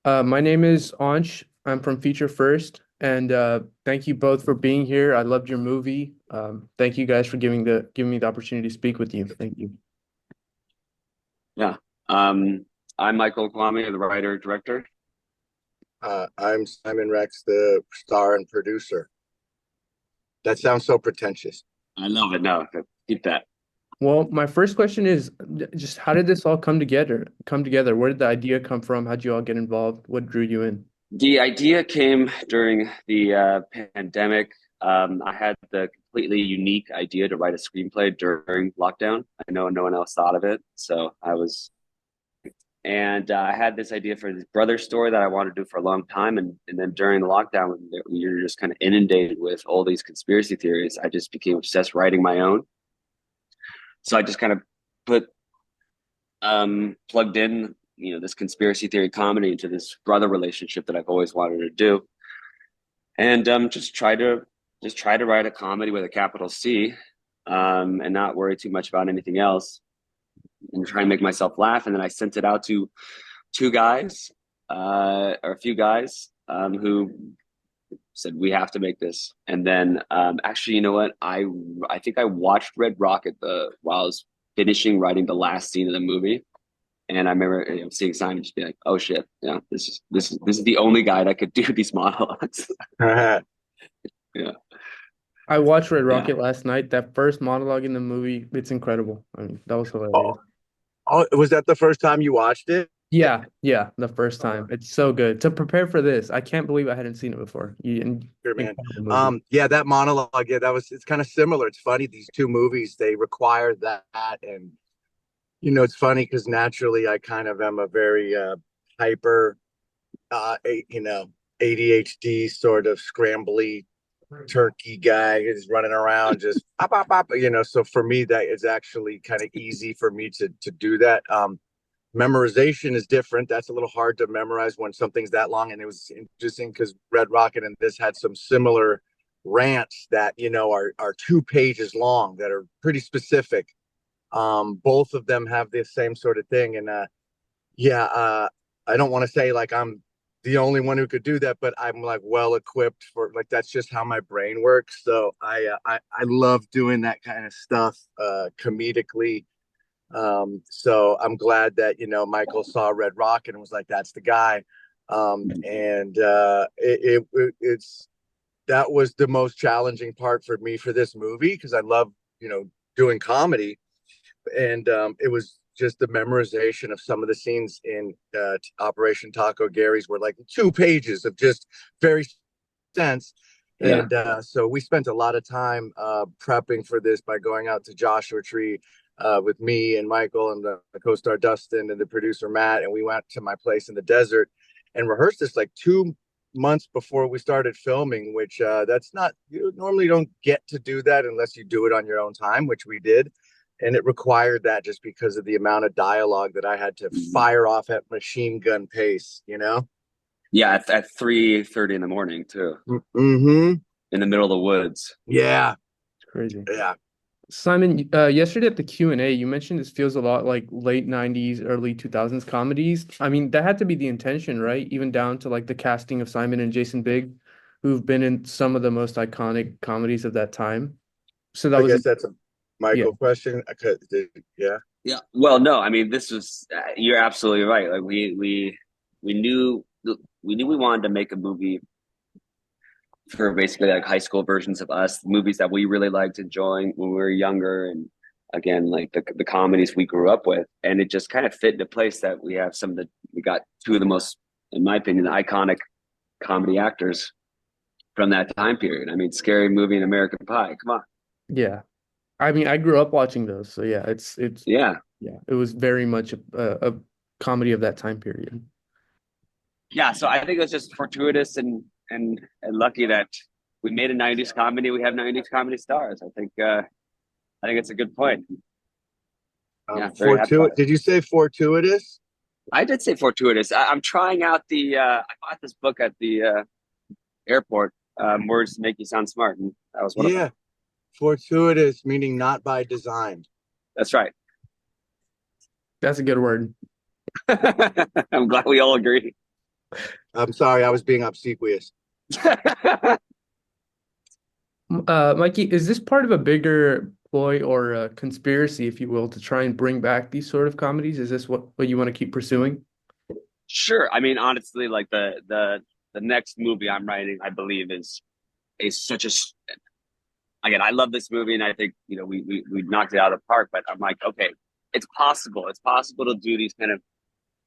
My name is Ansh. I'm from Feature First, and thank you both for being here. I loved your movie. Thank you guys for giving me the opportunity to speak with you. Thank you. Yeah. I'm Michael Kvamme, the writer director. I'm Simon Rex, the star and producer. That sounds so pretentious. I love it. No, keep that. Well, my first question is just how did this all come together? Come together? Where did the idea come from? How'd you all get involved? What drew you in? The idea came during the pandemic. I had the completely unique idea to write a screenplay during lockdown. I know no one else thought of it, so I had this idea for this brother story that I wanted to do for a long time, and then during the lockdown, when you're just kind of inundated with all these conspiracy theories, I just became obsessed writing my own. So I just kind of put plugged in, this conspiracy theory comedy into this brother relationship that I've always wanted to do, and just try to write a comedy with a capital C, and not worry too much about anything else, and try and make myself laugh. And then I sent it out to two guys, or a few guys, who said we have to make this. And then actually, you know what? I think I watched Red Rocket while I was finishing writing the last scene of the movie. And I remember, seeing Simon just be like, "Oh shit, yeah, this is the only guy that could do these monologues." oh, Yeah, I watched Red yeah, Rocket last night. That first monologue in the movie, it's incredible. I mean, that was hilarious. was that the first time you watched it? Yeah, yeah, the first time. It's so good. To prepare for this, I can't believe I hadn't seen it before. Sure, man. Incredible movie. Yeah, that monologue, yeah, it's kind of similar. It's funny, these two movies, they require that. And, it's funny because naturally I kind of am a very hyper, ADHD sort of scrambly turkey guy who's running around just pop, pop, pop, so for me that is actually kind of easy for me to do that. Memorization is different. That's a little hard to memorize when something's that long. And it was interesting because Red Rocket and this had some similar rants that are 2 pages long that are pretty specific. Both of them have this same sort of thing. And yeah, I don't want to say like I'm the only one who could do that, but I'm like well equipped for, like, that's just how my brain works. So I love doing that kind of stuff comedically. So I'm glad that Michael saw Red Rocket and was like, that's the guy. And it's that was the most challenging part for me for this movie because I love doing comedy. And it was just the memorization of some of the scenes in Operation Taco Gary's were like 2 pages of just very tense. yeah. And so we spent a lot of time prepping for this by going out to Joshua Tree with me and Michael and the co-star Dustin and the producer Matt, and we went to my place in the desert and rehearsed this like 2 months before we started filming, which that's not, you normally don't get to do that unless you do it on your own time, which we did. And it required that just because of the amount of dialogue that I had to fire off at machine gun pace. Yeah, at 3:30 in the morning too, Mm-hmm. in the middle of the woods. Yeah. It's crazy. Yeah. Simon, yesterday at the Q&A, you mentioned this feels a lot like late 90s, early 2000s comedies. I mean, that had to be the intention, right? Even down to like the casting of Simon and Jason Bigg, who've been in some of the most iconic comedies of that time. So that I was, guess that's a yeah, Michael question. Yeah. Yeah. Well, no, I mean, this was you're absolutely right. Like we knew we wanted to make a movie for basically like high school versions of us, movies that we really liked enjoying when we were younger, and again, like the comedies we grew up with, and it just kind of fit into place that we got two of the most, in my opinion, iconic comedy actors from that time period. I mean, Scary Movie and American Pie. Come on. yeah. I mean, I grew up watching those. So yeah, Yeah. yeah, it was very much a comedy of that time period. Yeah, so I think it was just fortuitous and lucky that we made a '90s comedy. We have '90s comedy stars. I think it's a good point. Yeah, very happy about Fortuitous. it. Did you say fortuitous? I did say fortuitous. I'm trying out I bought this book at the airport. Words to make you sound smart, and that was one of them. Yeah. Fortuitous meaning not by design. That's right. That's a good word. I'm glad we all agree. I'm sorry, I was being obsequious. Mikey, is this part of a bigger ploy or a conspiracy, if you will, to try and bring back these sort of comedies? Is this what you want to keep pursuing? Sure. I mean, honestly, like the next movie I'm writing, I believe is such a again, I love this movie, and I think we knocked it out of the park. But I'm like, okay, it's possible. It's possible to do these kind of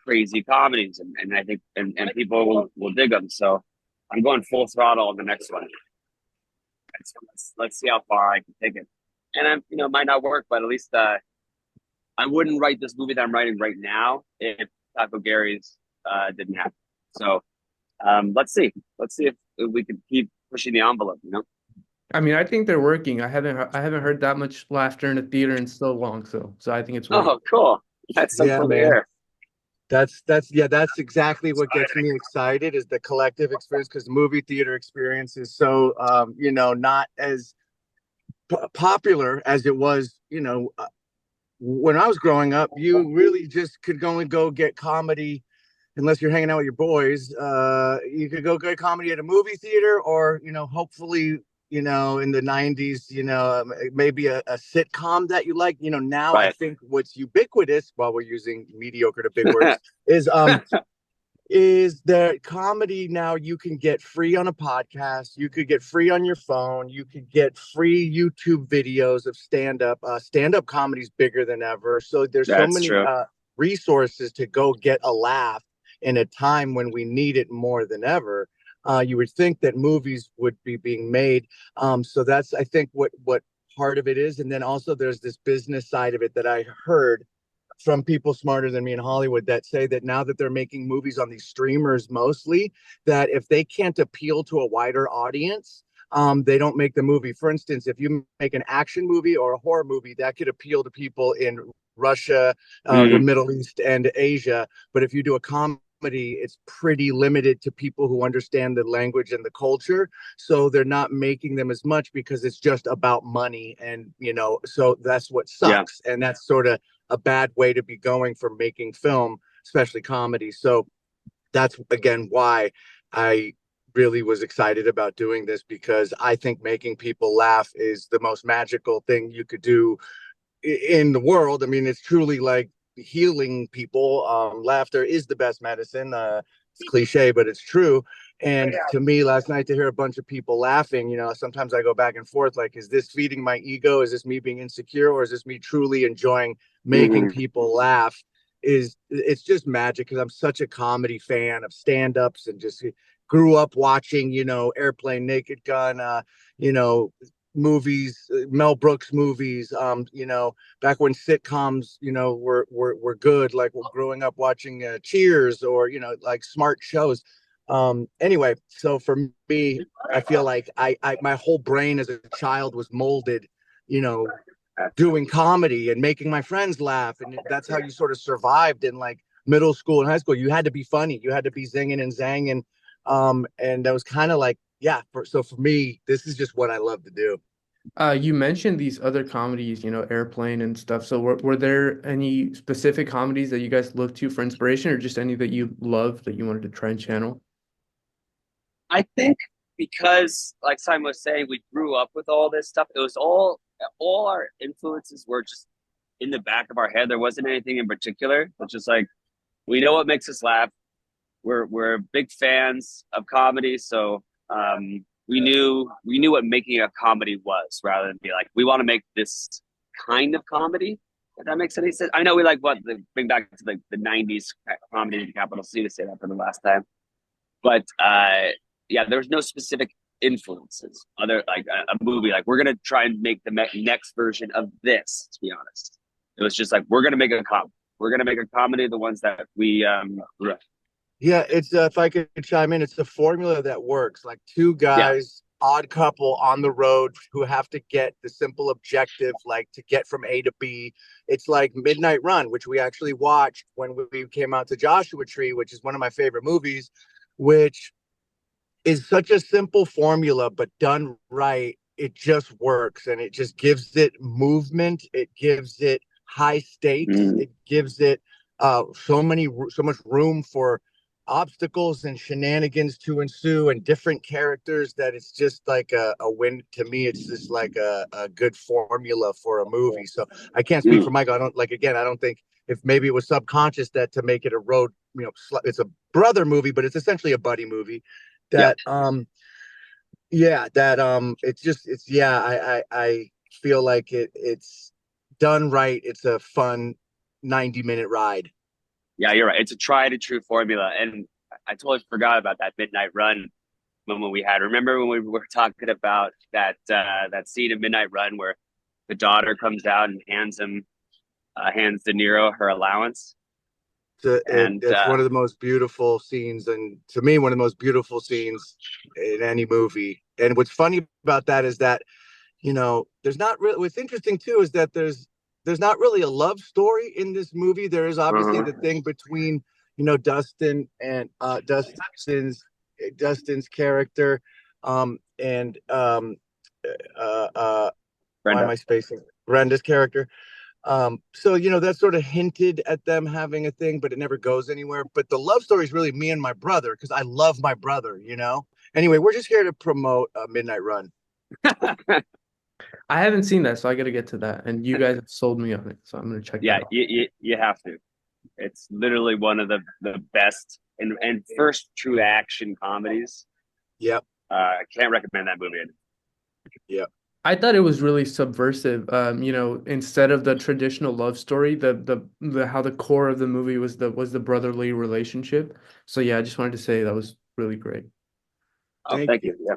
crazy comedies, and I think and people will dig them. So I'm going full throttle on the next one. So let's see how far I can take it. And I'm it might not work, but at least I wouldn't write this movie that I'm writing right now if Taco Gary's didn't happen. So let's see if we can keep pushing the envelope. I mean, I think they're working. I haven't heard that much laughter in a theater in so long, so I think it's working. Oh, cool. That's so Yeah, cool to man. hear. That's exactly what gets me excited is the collective experience, because the movie theater experience is so not as popular as it was, when I was growing up. You really just could only go get comedy unless you're hanging out with your boys. You could go get comedy at a movie theater, or hopefully, in the 90s, maybe a sitcom that you like. Now I Right. think what's ubiquitous, while we're using mediocre to big words, is that comedy now you can get free on a podcast, you could get free on your phone, you could get free YouTube videos of stand-up. Stand-up comedy's bigger than ever. So there's so That's many true. resources to go get a laugh in a time when we need it more than ever. You would think that movies would be being made. So that's, I think, what part of it is. And then also there's this business side of it that I heard from people smarter than me in Hollywood that say that now that they're making movies on these streamers mostly, that if they can't appeal to a wider audience, they don't make the movie. For instance, if you make an action movie or a horror movie, that could appeal to people in Russia, the Mm, Middle East, and Asia. But if you do a comedy, it's pretty limited to people who understand the language and the culture. So they're not making them as much because it's just about money. And, so that's what yeah. sucks. And that's sort of a bad way to be going for making film, especially comedy. So that's again why I really was excited about doing this, because I think making people laugh is the most magical thing you could do in the world. I mean, it's truly like healing people. Laughter is the best medicine. It's cliche, but it's true. And to me, last night, to hear a bunch of people laughing, sometimes I go back and forth, like, is this feeding my ego? Is this me being insecure? Or is this me truly enjoying making Hmm. people laugh? It's just magic, because I'm such a comedy fan of stand-ups, and just grew up watching, Airplane, Naked Gun, you know, movies, Mel Brooks movies, back when sitcoms, were good, like growing up watching Cheers, or, like smart shows. Anyway, so for me, I feel like I my whole brain as a child was molded, you know, doing comedy and making my friends laugh. And that's how you sort of survived in like middle school and high school. You had to be funny, you had to be zinging and zanging. And that was kind of like, yeah, so for me, this is just what I love to do. You mentioned these other comedies, Airplane and stuff. So were there any specific comedies that you guys looked to for inspiration, or just any that you love that you wanted to try and channel? I think because, like Simon was saying, we grew up with all this stuff. It was all our influences were just in the back of our head. There wasn't anything in particular. It's just like we know what makes us laugh. We're big fans of comedy, so we knew what making a comedy was, rather than be like, we want to make this kind of comedy. If that makes any sense. I know we like bring back to the '90s comedy in capital C, to say that for the last time, but yeah, there was no specific influences other like a movie like we're gonna try and make the next version of this. To be honest, it was just like we're gonna make a comedy. We're gonna make a comedy. The ones that we Yeah, it's if I could chime in, it's the formula that works. Like two yeah. guys, odd couple on the road who have to get the simple objective, like to get from A to B. It's like Midnight Run, which we actually watched when we came out to Joshua Tree, which is one of my favorite movies, which is such a simple formula, but done right, it just works, and it just gives it movement. It gives it high stakes. Mm, It gives it so much room for obstacles and shenanigans to ensue and different characters that it's just like a win to me. It's just like a good formula for a movie. So I can't speak Mm. for Michael. I don't like, again, I don't think if maybe it was subconscious that to make it a road, it's a brother movie, but it's essentially a buddy movie Yep. that yeah, that it's yeah, I feel like it's done right. It's a fun 90-minute ride. Yeah, you're right. It's a tried and true formula. And I totally forgot about that midnight run moment we had. Remember when we were talking about that scene of Midnight Run where the daughter comes out and hands De Niro her allowance? And It's one of the most beautiful scenes, and to me, one of the most beautiful scenes in any movie. And what's funny about that is that there's not really. What's interesting too is that there's not really a love story in this movie. There is obviously uh-huh. the thing between Dustin and Dustin's character, and why am Brenda. I spacing Brenda's character? So that's sort of hinted at them having a thing, but it never goes anywhere. But the love story is really me and my brother because I love my brother. Anyway, we're just here to promote Midnight Run. I haven't seen that, so I got to get to that. And you guys have sold me on it, so I'm gonna check that Yeah, out. you have to. It's literally one of the best and first true action comedies. Yep. I can't recommend that movie. Yep. I thought it was really subversive. Instead of the traditional love story, the how the core of the movie was the brotherly relationship. So yeah, I just wanted to say that was really great. Oh, Thank thank you. you. Yeah.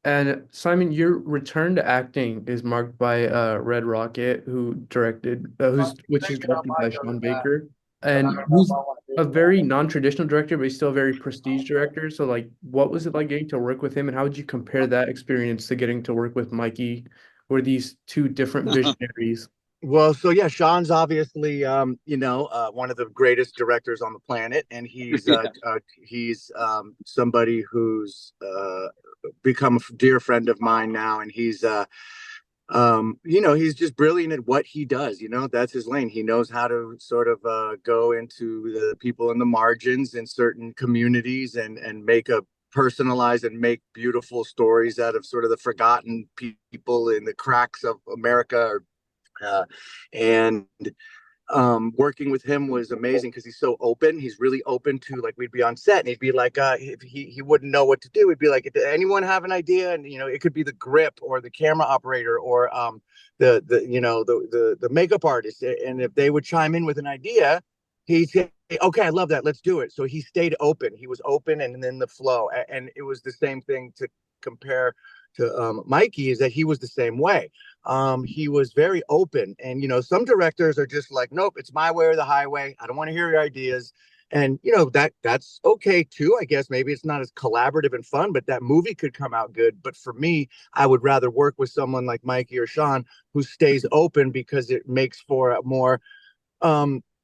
And Simon, your return to acting is marked by Red Rocket, which is directed by Sean Baker, and who's a very non-traditional director, but he's still a very prestige director. So like, what was it like getting to work with him, and how would you compare that experience to getting to work with Mikey, or these two different visionaries? Well, so yeah, Sean's obviously one of the greatest directors on the planet, and Yeah. he's somebody who's become a dear friend of mine now, and he's just brilliant at what he does. That's his lane. He knows how to sort of go into the people in the margins in certain communities and make a personalize and make beautiful stories out of sort of the forgotten people in the cracks of America. And Working with him was amazing because he's so open. He's really open to, like, we'd be on set and he'd be like, if he wouldn't know what to do. He'd be like, "Did anyone have an idea?" And it could be the grip or the camera operator or the makeup artist. And if they would chime in with an idea, he'd say, "Okay, I love that. Let's do it." So he stayed open. He was open and then the flow. And it was the same thing to compare to Mikey, is that he was the same way. He was very open, and some directors are just like, "Nope, it's my way or the highway. I don't want to hear your ideas." And that's okay too. I guess maybe it's not as collaborative and fun, but that movie could come out good. But for me, I would rather work with someone like Mikey or Sean who stays open because it makes for a more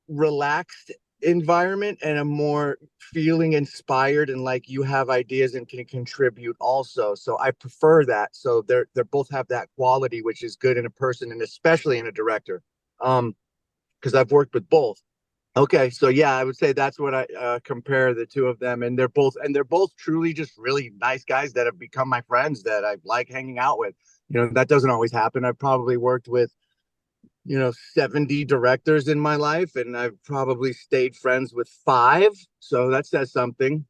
relaxed environment and a more feeling inspired and like you have ideas and can contribute also. So I prefer that. So they're both have that quality, which is good in a person and especially in a director. Because I've worked with both. Okay, so yeah, I would say that's what I compare the two of them, and they're both truly just really nice guys that have become my friends that I like hanging out with. That doesn't always happen. I've probably worked with 70 directors in my life, and I've probably stayed friends with five. So that says something.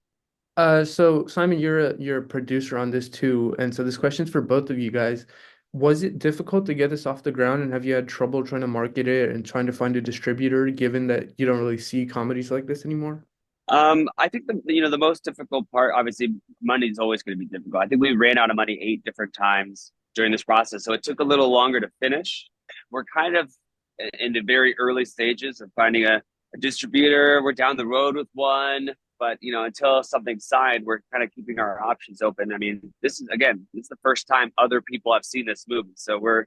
So Simon, you're a producer on this too, and so this question's for both of you guys. Was it difficult to get this off the ground, and have you had trouble trying to market it and trying to find a distributor, given that you don't really see comedies like this anymore? I think the most difficult part, obviously, money is always going to be difficult. I think we ran out of money 8 different times during this process, so it took a little longer to finish. We're kind of in the very early stages of finding a distributor. We're down the road with one, but until something's signed, we're kind of keeping our options open. I mean, this is the first time other people have seen this movie, so we're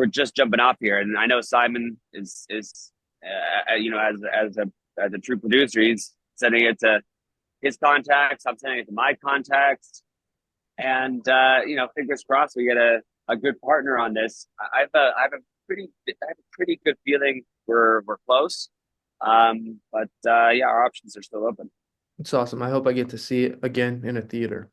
just jumping off here. And I know Simon is as a true producer, he's sending it to his contacts. I'm sending it to my contacts, and fingers crossed we get a good partner on this. I have a pretty good feeling we're close. But yeah, our options are still open. It's awesome. I hope I get to see it again in a theater.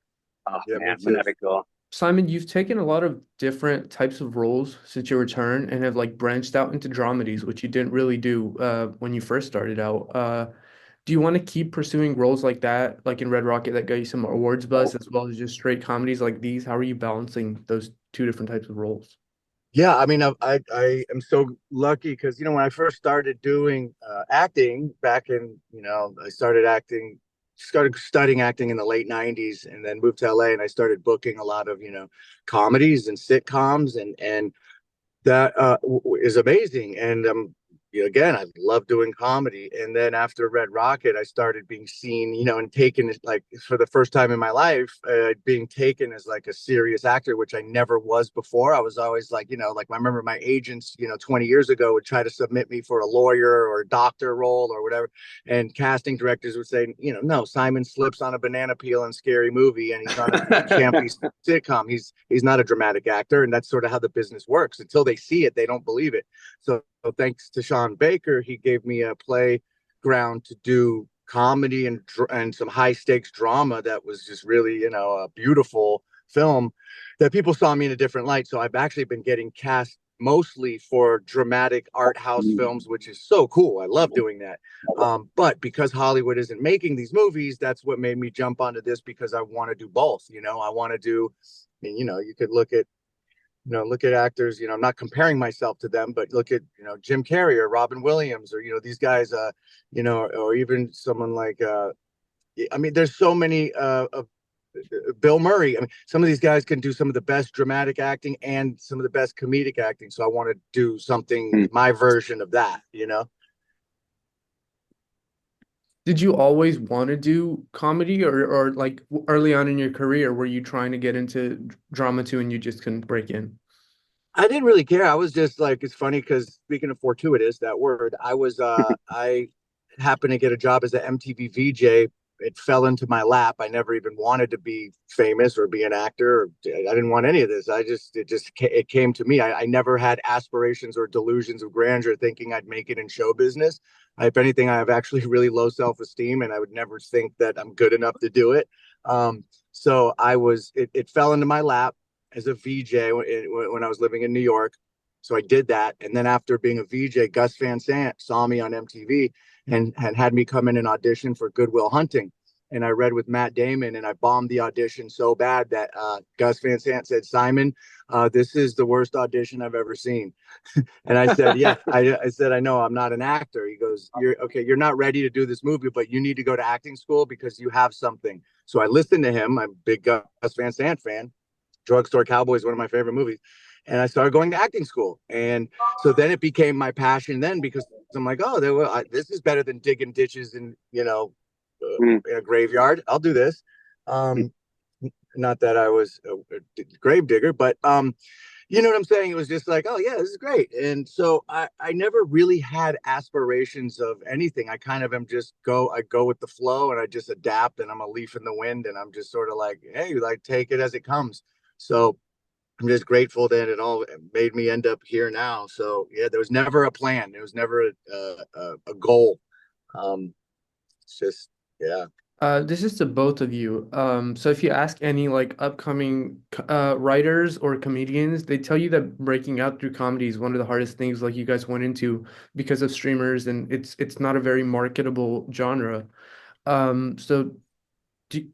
Oh Yeah, me man, wouldn't too. that be cool? Simon, you've taken a lot of different types of roles since your return and have like branched out into dramedies, which you didn't really do when you first started out. Do you want to keep pursuing roles like that, like in Red Rocket, that got you some awards buzz, as well as just straight comedies like these? How are you balancing those two different types of roles? Yeah, I mean, I am so lucky because when I first started doing acting back in, I started studying acting in the late '90s, and then moved to LA, and I started booking a lot of comedies and sitcoms, and that is amazing. And again, I love doing comedy. And then after Red Rocket, I started being seen, and taken like for the first time in my life, being taken as like a serious actor, which I never was before. I was always like, like I remember my agents, 20 years ago would try to submit me for a lawyer or a doctor role or whatever, and casting directors would say, no, Simon slips on a banana peel in Scary Movie, and he's on a campy sitcom. He's not a dramatic actor, and that's sort of how the business works. Until they see it, they don't believe it. So thanks to Sean Baker, he gave me a playground to do comedy and some high stakes drama that was just really a beautiful film that people saw me in a different light. So I've actually been getting cast mostly for dramatic art house films, which is so cool. I love doing that. But because Hollywood isn't making these movies, that's what made me jump onto this, because I want to do both. I want to do, I mean, you could look at actors, I'm not comparing myself to them, but look at, Jim Carrey or Robin Williams, or, these guys, or even someone like, I mean, there's so many, of Bill Murray. I mean, some of these guys can do some of the best dramatic acting and some of the best comedic acting. So I want to do something, my version of that. Did you always want to do comedy, or like early on in your career, were you trying to get into drama too and you just couldn't break in? I didn't really care. I was just like, it's funny because, speaking of fortuitous, that word, I happened to get a job as an MTV VJ. It fell into my lap. I never even wanted to be famous or be an actor. I didn't want any of this. It came to me. I never had aspirations or delusions of grandeur thinking I'd make it in show business. If anything, I have actually really low self-esteem, and I would never think that I'm good enough to do it. So it fell into my lap as a VJ when I was living in New York. So I did that. And then after being a VJ, Gus Van Sant saw me on MTV and had me come in and audition for Good Will Hunting. And I read with Matt Damon, and I bombed the audition so bad that Gus Van Sant said, Simon, this is the worst audition I've ever seen. And I said, yeah, I said, I know I'm not an actor. He goes, you're okay. You're not ready to do this movie, but you need to go to acting school because you have something. So I listened to him. I'm a big Gus Van Sant fan. Drugstore Cowboy is one of my favorite movies. And I started going to acting school. And so then it became my passion then, because I'm like, oh, this is better than digging ditches in a graveyard. I'll do this. Not that I was a grave digger, but you know what I'm saying? It was just like, oh yeah, this is great. And so I never really had aspirations of anything. I kind of I go with the flow, and I just adapt, and I'm a leaf in the wind, and I'm just sort of like, hey, like, take it as it comes. So I'm just grateful that it all made me end up here now. So yeah, there was never a plan. There was never a goal. It's just, yeah. This is to both of you. So if you ask any like upcoming writers or comedians, they tell you that breaking out through comedy is one of the hardest things like you guys went into because of streamers, and it's not a very marketable genre. So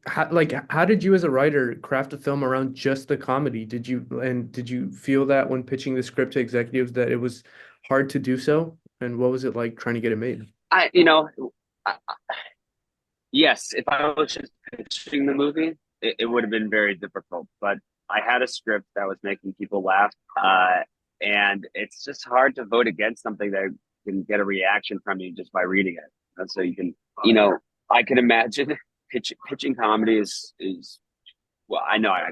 how did you as a writer craft a film around just the comedy? Did you feel that when pitching the script to executives that it was hard to do so? And what was it like trying to get it made? I, you know, I, yes, if I was just pitching the movie, it would have been very difficult. But I had a script that was making people laugh, and it's just hard to vote against something that can get a reaction from you just by reading it. And so you can, I can imagine pitching comedy is well, I know I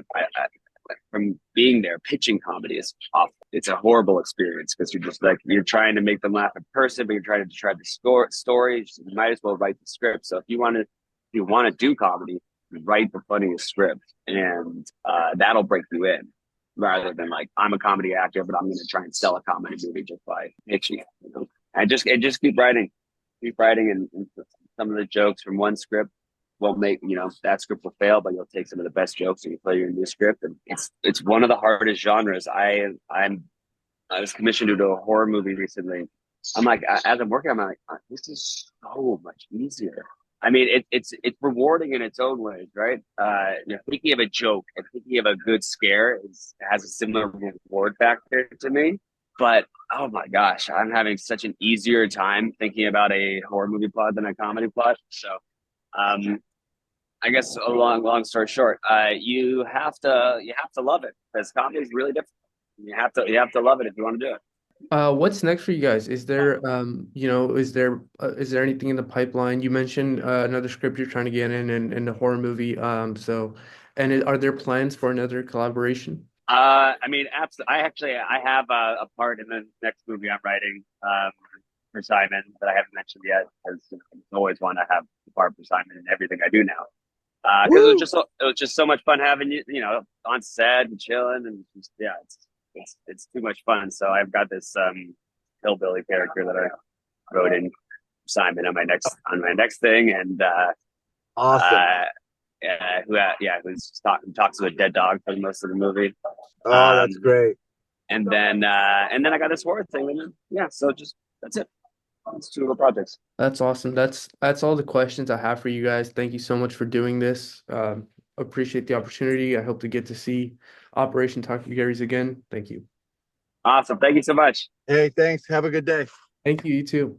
from being there, pitching comedy is awful. It's a horrible experience because you're just like you're trying to make them laugh in person, but you're trying to describe the story. You might as well write the script. So if you want to do comedy, write the funniest script, and that'll break you in. Rather than like I'm a comedy actor, but I'm going to try and sell a comedy movie just by pitching it. And just keep writing, and some of the jokes from one script won't make, you know, that script will fail, but you'll take some of the best jokes and you play your new script. And it's one of the hardest genres. I was commissioned to do a horror movie recently. I'm like, as I'm working, I'm like, this is so much easier. I mean, it's rewarding in its own ways, right? You know, thinking of a joke and thinking of a good scare has a similar reward factor to me. But oh my gosh, I'm having such an easier time thinking about a horror movie plot than a comedy plot. So, I guess a long story short, you have to love it because comedy is really difficult. You have to love it if you want to do it. What's next for you guys? Is there, is there anything in the pipeline? You mentioned another script you're trying to get in a horror movie. Are there plans for another collaboration? I mean, I have a part in the next movie I'm writing for Simon that I haven't mentioned yet because I always want to have the part for Simon in everything I do now. Because it was just so much fun having you know, on set and chilling and just, yeah, it's too much fun. So I've got this hillbilly character that I wrote in Simon on my next thing, and Awesome. who talks to a dead dog for most of the movie. Oh, that's great. And then I got this horror thing, and yeah, so just that's it. It's two little projects. That's awesome. That's all the questions I have for you guys. Thank you so much for doing this. Appreciate the opportunity. I hope to get to see Operation Talkie Gary's again. Thank you. Awesome. Thank you so much. Hey, thanks. Have a good day. Thank you, you too.